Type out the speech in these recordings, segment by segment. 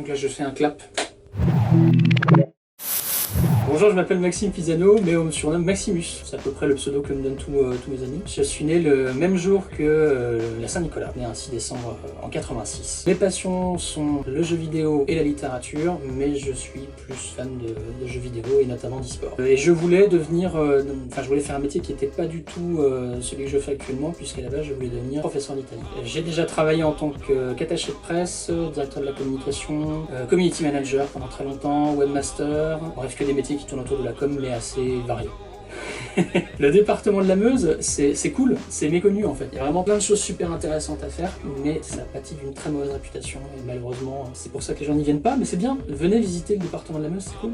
Donc là je fais un clap. Bonjour, je m'appelle Maxime Pisano, mais on me surnomme Maximus. C'est à peu près le pseudo que me donnent tous mes amis. Je suis né le même jour que la Saint-Nicolas, né un 6 décembre en 86. Mes passions sont le jeu vidéo et la littérature, mais je suis plus fan de jeux vidéo et notamment d'e-sport. Et je voulais devenir, je voulais faire un métier qui n'était pas du tout celui que je fais actuellement, puisqu'à la base je voulais devenir professeur d'italien. J'ai déjà travaillé en tant qu'attaché de presse, directeur de la communication, community manager pendant très longtemps, webmaster, bref que des métiers qui tournent autour de la com mais assez variés. Le département de la Meuse, c'est cool, c'est méconnu en fait. Il y a vraiment plein de choses super intéressantes à faire, mais ça pâtit d'une très mauvaise réputation et malheureusement c'est pour ça que les gens n'y viennent pas, mais c'est bien, venez visiter le département de la Meuse, c'est cool.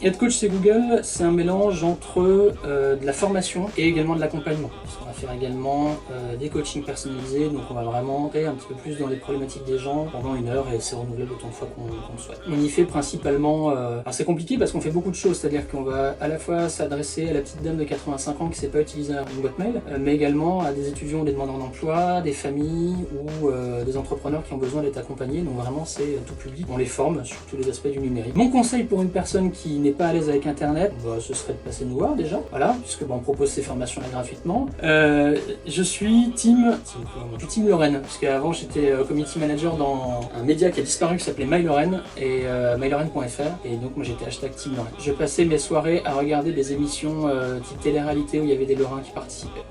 Head coach chez Google, c'est un mélange entre de la formation et également de l'accompagnement. On va faire également des coachings personnalisés, donc on va vraiment entrer un petit peu plus dans les problématiques des gens pendant 1 heure et c'est renouvelable autant de fois qu'on le souhaite. On y fait principalement, alors c'est compliqué parce qu'on fait beaucoup de choses, c'est-à-dire qu'on va à la fois s'adresser à la petite dame de 85 ans qui ne sait pas utiliser une boîte mail, mais également à des étudiants ou des demandeurs d'emploi, des familles ou des entrepreneurs qui ont besoin d'être accompagnés, donc vraiment c'est tout public, on les forme sur tous les aspects du numérique. Mon conseil pour une personne qui n'est pas à l'aise avec internet, ce serait de passer nous voir déjà, voilà, puisque on propose ces formations là gratuitement. Je suis team Lorraine, parce qu'avant j'étais community manager dans un média qui a disparu qui s'appelait MyLorraine et mylorraine.fr, et donc moi j'étais hashtag team Lorraine. Je passais mes soirées à regarder des émissions type télé-réalité où il y avait des Lorrains qui participaient.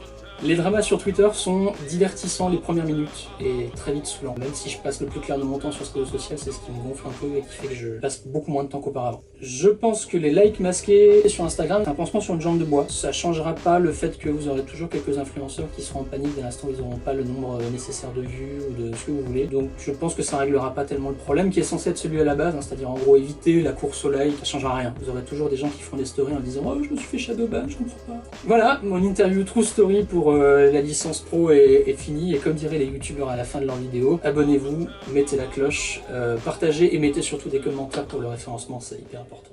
Les dramas sur Twitter sont divertissants les premières minutes et très vite saoulants. Même si je passe le plus clair de mon temps sur ce réseau social, c'est ce qui me gonfle un peu et qui fait que je passe beaucoup moins de temps qu'auparavant. Je pense que les likes masqués sur Instagram, c'est un pansement sur une jambe de bois. Ça changera pas le fait que vous aurez toujours quelques influenceurs qui seront en panique dès l'instant où ils n'auront pas le nombre nécessaire de vues ou de ce que vous voulez. Donc je pense que ça réglera pas tellement le problème qui est censé être celui à la base, c'est-à-dire en gros éviter la course au like, ça changera rien. Vous aurez toujours des gens qui font des stories en disant « Oh, je me suis fait shadowban, je comprends pas ». Voilà, mon interview True Story pour la licence pro est finie, et comme diraient les youtubeurs à la fin de leur vidéo, abonnez-vous, mettez la cloche, partagez et mettez surtout des commentaires pour le référencement, c'est hyper important.